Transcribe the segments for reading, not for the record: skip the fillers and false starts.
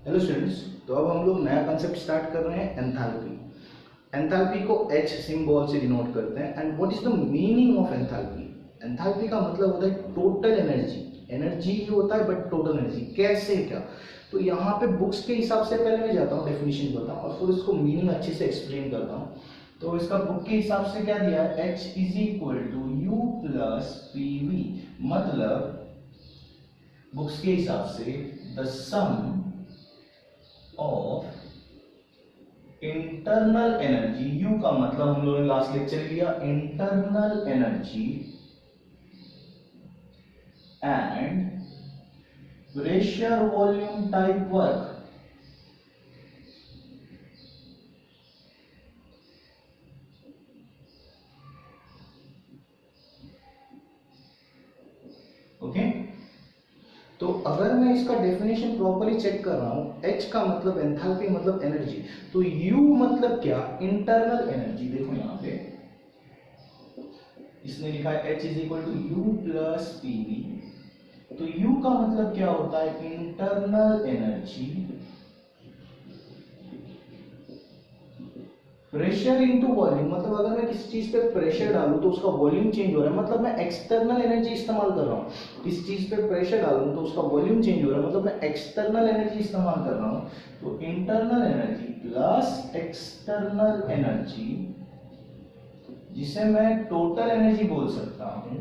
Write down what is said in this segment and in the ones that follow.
Hello students, तो अब हम लोग नया कंसेप्ट स्टार्ट कर रहे हैं एंथैल्पी। एंथैल्पी को H सिंबल से डिनोट करते हैं। And what is the meaning of enthalpy? Enthalpy का मतलब होता है टोटल एनर्जी। एनर्जी ही होता है बट टोटल एनर्जी कैसे क्या? तो यहाँ पे बुक्स के हिसाब से पहले मैं जाता हूँ, डेफिनेशन बताऊँ और फिर इसको मीनिंग अच्छे से एक्सप्लेन करता हूँ। तो इसका बुक के हिसाब से क्या दिया है, H is equal to U plus P V. मतलब बुक्स के हिसाब से the sum of internal energy, U का मतलब हम लोगों ने लास्ट लेक्चर लिया internal energy and pressure volume type work. Okay, तो अगर मैं इसका डेफिनेशन प्रॉपरली चेक कर रहा हूं, H का मतलब एंथैल्पी मतलब एनर्जी, तो U मतलब क्या, इंटरनल एनर्जी। देखो यहां पे इसने लिखा है H is equal to U plus P V. तो U का मतलब क्या होता है, internal energy pressure into volume. मतलब अगर मैं किसी चीज पे प्रेशर डालूं तो उसका वॉल्यूम चेंज हो रहा है, मतलब मैं एक्सटर्नल एनर्जी इस्तेमाल कर रहा हूं। किसी चीज पे प्रेशर डालूं तो उसका वॉल्यूम चेंज हो रहा है, मतलब मैं एक्सटर्नल एनर्जी इस्तेमाल कर रहा हूं। तो internal energy plus external energy, जिसे मैं टोटल एनर्जी बोल सकता हूं।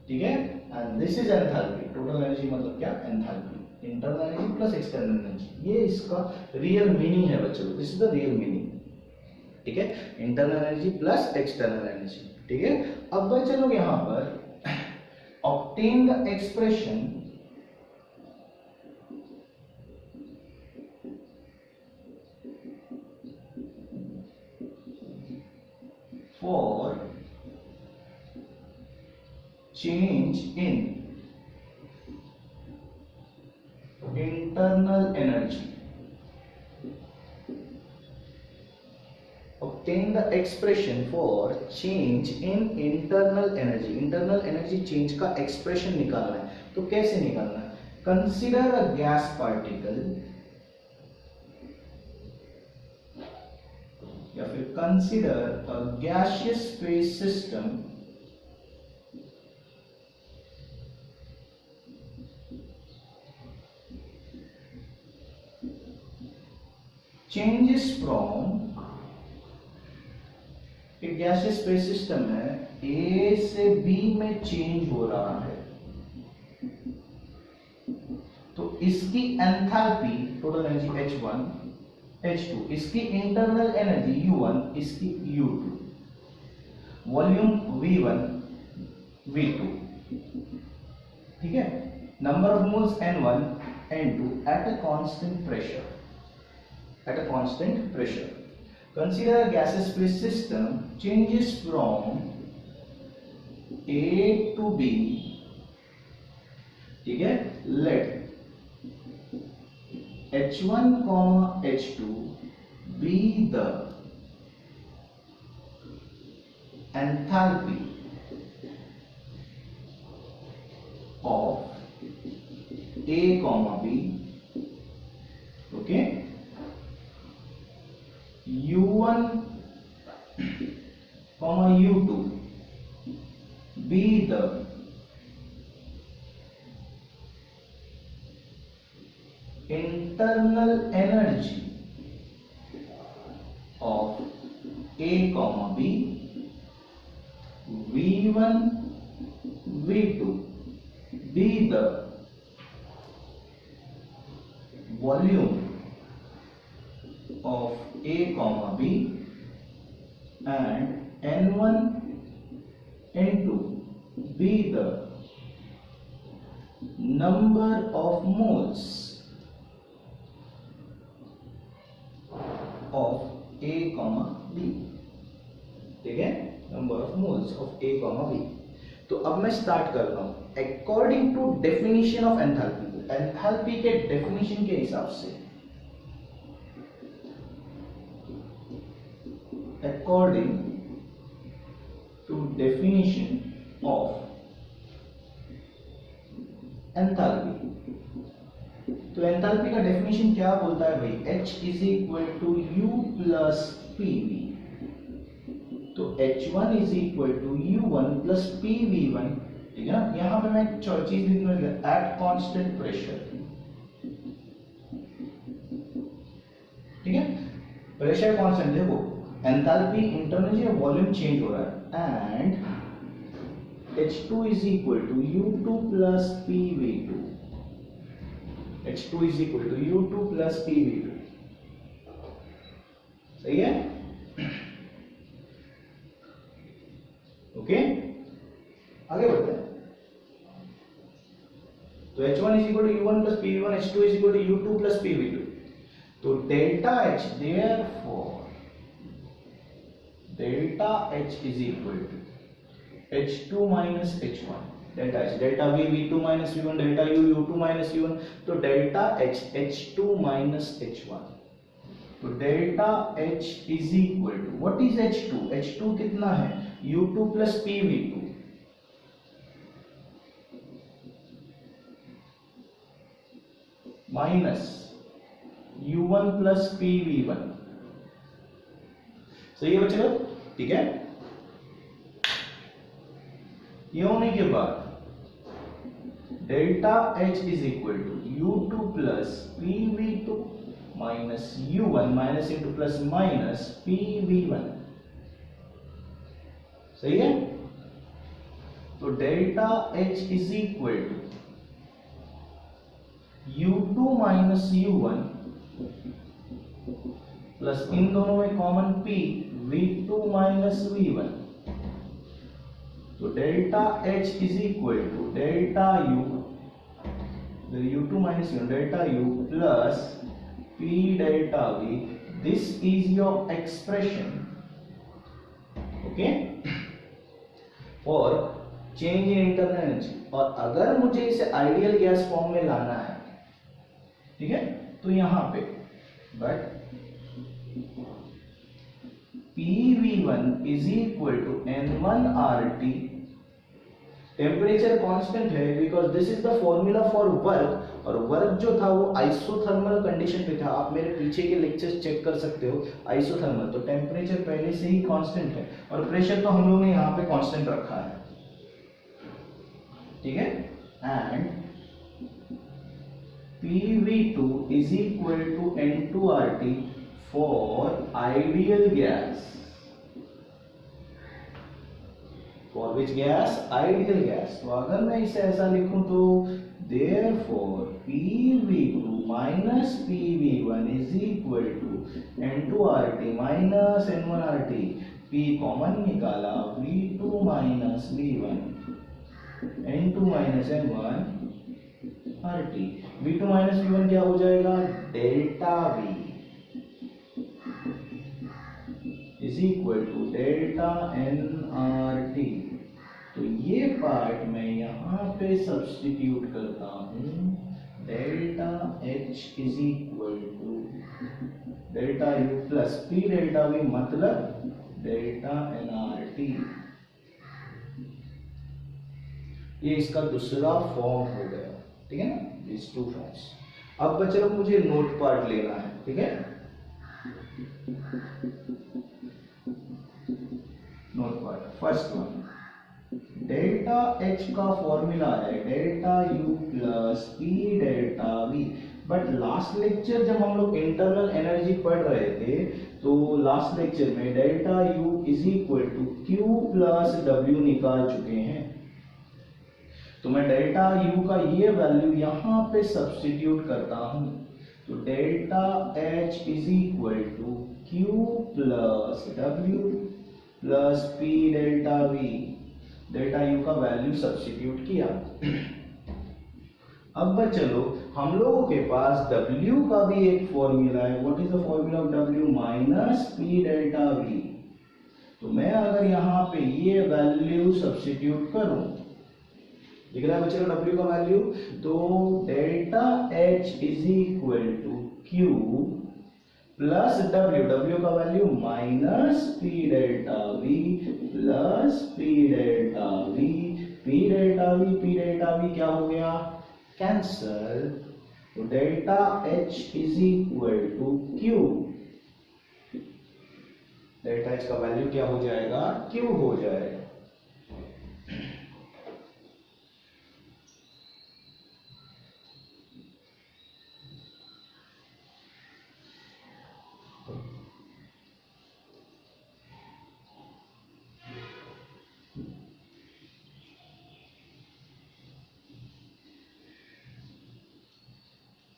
ठीक है, and this is enthalpy. Total energy मतलब क्या, enthalpy. Internal energy plus external energy, ये इसका रियल मीनिंग है बच्चों। This is the real meaning. ठीक है, internal energy plus external energy. ठीक है, अब बच्चे लोग यहां पर obtain the expression for change in internal energy. obtain the expression for change in internal energy। internal energy change का expression निकालना है, तो कैसे निकालना है? consider a gas particle या फिर consider a gaseous phase system changes from, एक गैसियस स्पेस सिस्टम है, ए से बी में चेंज हो रहा है, तो इसकी enthalpy total energy H1 H2, इसकी इंटरनल एनर्जी U1, इसकी U2, वॉल्यूम V1 V2। ठीक है, number of moles N1 N2 at a constant pressure, at a constant pressure. Consider a gaseous phase system changes from A to B. ठीक है, let H1, H2 be the enthalpy of A, B. Okay. U1, U2 be the internal energy of A, B. V1, V2 be the volume of A, B, and N1, N2 be the number of moles of A, B। ठीक है, number of moles of A, B। तो अब मैं start कर रहा हूं according to definition of enthalpy. Enthalpy के definition के हिसाब से, according to definition of enthalpy. तो एंथैल्पी का डेफिनेशन क्या बोलता है भाई, H is equal to U plus PV। तो H1 is equal to U1 plus PV1, ठीक है ना। यहां पे मैं एक चीज लिख दूंगा, एट कांस्टेंट प्रेशर, ठीक है। प्रेशर कांस्टेंट, देखो एंथैल्पी इंटरनल या वॉल्यूम चेंज हो रहा है, and H2 is equal to U2 plus PV2। H2 is equal to U2 plus PV2, सही है। ओके, आगे बढ़ते हैं। तो H1 is equal to U1 plus PV1, H2 is equal to U2 plus PV2। तो delta H, therefore delta H is equal to H2 minus H1, delta H, delta V V2 minus V1, delta U U2 minus U1। तो delta H H2 minus H1। तो delta H is equal to, what is H2? H2 कितना है, U2 plus PV2 minus U1 plus PV1। सही है बच्चे लोग, ठीक है। ये होने के बाद delta H is equal to U2 plus PV2 minus U1 minus into plus minus PV1, सही है। तो delta H is equal to U2 minus U1 plus इन दोनों में common P V2 minus V1। तो delta H is equal to delta U, U2 minus U, delta U plus P delta V। This is your expression, okay, for change in internal energy. और अगर मुझे इसे ideal gas form में लाना है, ठीक है, तो यहां पे but PV1 is equal to N1 RT, temperature constant है because this is the formula for work, और वर्क जो था वो आइसोथर्मल कंडीशन पे था। आप मेरे पीछे के लेक्चर्स चेक कर सकते हो, आइसोथर्मल। तो टेम्परेचर पहले से ही कांस्टेंट है, और प्रेशर तो हम लोगों ने यहाँ पे कांस्टेंट रखा है, ठीक है। And PV2 is equal to N2 RT for ideal gas, for which gas? Ideal gas। तो अगर मैं इसे ऐसा लिखूं तो therefore PV2 minus PV1 is equal to N2 RT minus N1 RT। P common निकाला, V2 minus V1, N2 minus N1 RT। V2 minus V1 क्या हो जाएगा, delta V is equal to delta NRT। तो ये part मैं यहां पे substitute करता हूं, delta H is equal to delta U plus P delta V, मतलब डेल्टा NRT। ये इसका दूसरा फॉर्म हो गया, ठीक है ना, these two forms। अब बच्चे लोग मुझे नोट पार्ट लेना है, ठीक है। Note part, first one, delta H का फॉर्मूला है delta U plus P delta V। But last lecture जब हम लोग इंटरनल एनर्जी पढ़ रहे थे, तो लास्ट लेक्चर में delta U is equal to Q plus W निकाल चुके हैं। तो मैं डेल्टा U का ये वैल्यू यहां पे सब्स्टिट्यूट करता हूं। तो delta H is equal to Q plus W plus P delta V। Delta U का वैल्यू सब्स्टिट्यूट किया। अब चलो, हम लोगों के पास W का भी एक फॉर्मूला है। What is the formula of W? Minus P delta V। तो मैं अगर यहाँ पे ये वैल्यू सब्स्टिट्यूट करूं, दिख रहा है बच्चे को W का वैल्यू, तो delta H is equal to Q plus W का value minus P delta V plus P delta V। P delta V क्या हो गया, कैंसल, तो delta H is equal to Q, delta H का value क्या हो जाएगा, Q हो जाएगा।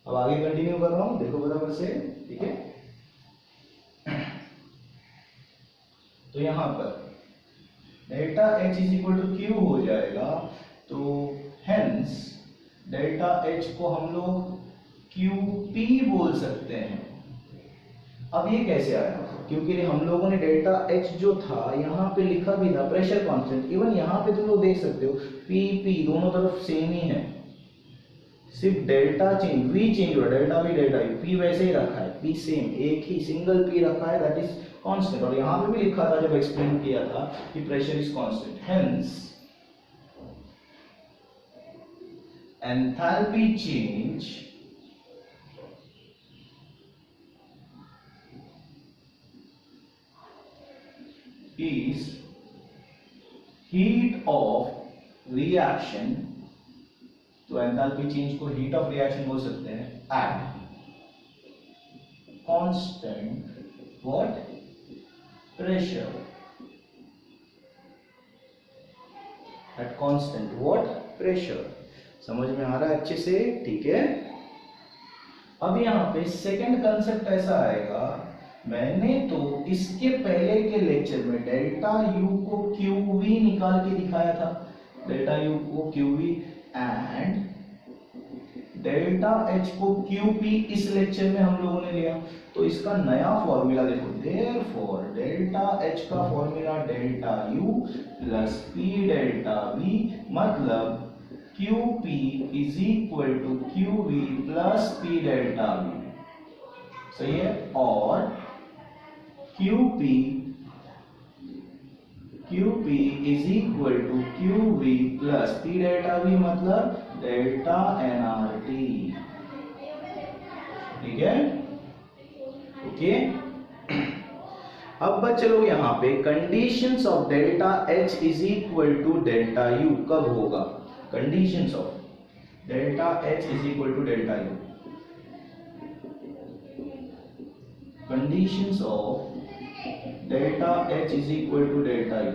अब आगे कंटिन्यू कर रहा हूं, देखो बराबर से, ठीक है। तो यहां पर delta H is equal to Q हो जाएगा, तो हेंस डेल्टा H को हम लोग QP बोल सकते हैं। अब ये कैसे आया, क्योंकि हम लोगों ने डेल्टा H जो था यहाँ पे लिखा भी था प्रेशर कांस्टेंट, इवन यहाँ पे तुम लोग देख सकते हो PP दोनों तरफ सेम ही है, सिर्फ डेल्टा चेंज, V चेंज हुआ, delta V delta U, P वैसे ही रखा है, P सेम एक ही सिंगल P रखा है, दैट इज कांस्टेंट। और यहाँ पे भी लिखा था जब एक्सप्लेन किया था कि pressure is constant, hence enthalpy change is heat of reaction, तो एंथैल्पी चेंज को हीट ऑफ रिएक्शन बोल सकते हैं, at constant what pressure, at constant what pressure. समझ में आ रहा है अच्छे से, ठीक है। अब यहां पे सेकंड कंसेप्ट ऐसा आएगा, मैंने तो इसके पहले के लेक्चर में डेल्टा U को QV निकाल के दिखाया था, डेल्टा U को QV एंड डेल्टा H को QP इस लेक्चर में हम लोगों ने लिया। तो इसका नया फॉर्मूला देखो, देयरफॉर डेल्टा H का formula delta U plus P delta V, मतलब QP is equal to QV plus P delta V, सही है। और QP is equal to QV plus P delta V, मतलब डेल्टा nRT, ठीक है, okay. अब चलो यहाँ पे conditions of delta H is equal to delta U कब होगा, conditions of delta H is equal to delta U, conditions of delta H is equal to delta U,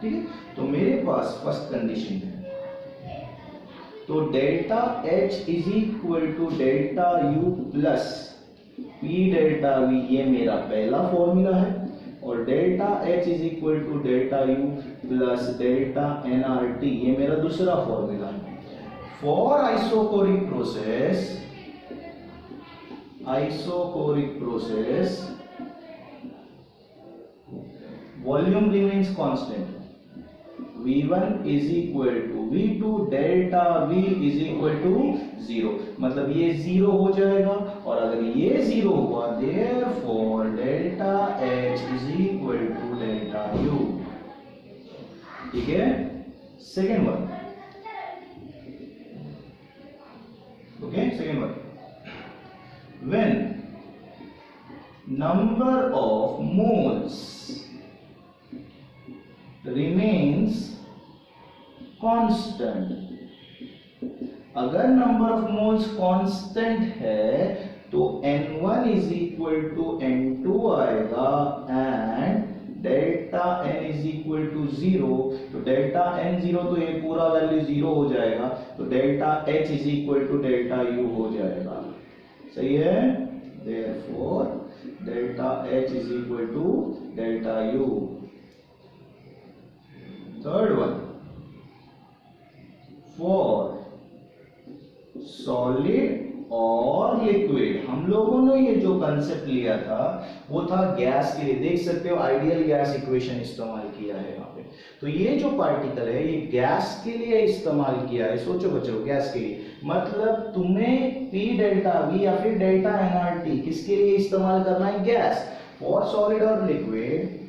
ठीक है। तो मेरे पास फर्स्ट कंडीशन है, तो delta H is equal to delta U plus P delta V, ये मेरा पहला formula है, और delta H is equal to delta U plus delta nRT, ये मेरा दूसरा फॉर्मूला है। For isochoric process volume remains constant, V1 is equal to V2, delta V is equal to 0, मतलब ये 0 हो जाएगा, और अगर ये 0 हुआ therefore delta H is equal to delta U, ठीक है। Second one, okay, second one, when number of moles remains constant, अगर नंबर ऑफ मोल्स कांस्टेंट है तो n1 is equal to n2 आएगा, and delta n is equal to 0, तो delta n 0, तो ये पूरा वैल्यू 0 हो जाएगा, तो delta H is equal to delta U हो जाएगा, सही है। Therefore delta H is equal to delta U। Third one, for solid और लिक्विड, हम लोगों ने ये जो कंसेप्ट लिया था वो था गैस के लिए, देख सकते हो आइडियल गैस इक्वेशन इस्तेमाल किया है यहाँ पे। तो ये जो पार्टिकल है ये गैस के लिए इस्तेमाल किया है, सोचो बच्चों, गैस के लिए, मतलब तुम्हें P डेल्टा V या फिर डेल्टा nRT किसके लिए इस्तेमाल करना है, गैस। फॉर सॉलिड और liquid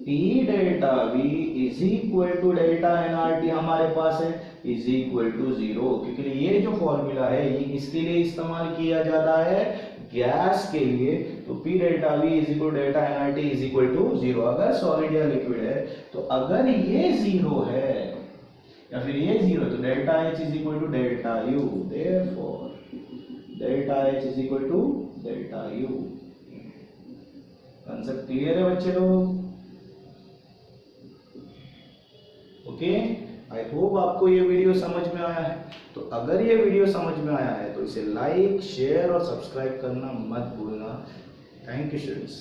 P delta V is equal to delta nRT हमारे पास है इज इक्वल टू 0, क्योंकि ये जो फॉर्मूला है ये किसके लिए इस्तेमाल किया जाता है, गैस के लिए। तो P delta V is equal to delta nRT is equal to 0। अगर सॉलिड या लिक्विड है तो अगर ये 0 है या फिर ये 0 है तो delta H is equal to delta U, therefore delta H is equal to delta U। Concept clear है बच्चे लोग? ओके, आई होप आपको ये वीडियो समझ में आया है। तो अगर ये वीडियो समझ में आया है तो इसे लाइक, शेयर और सब्सक्राइब करना मत भूलना। Thank you students.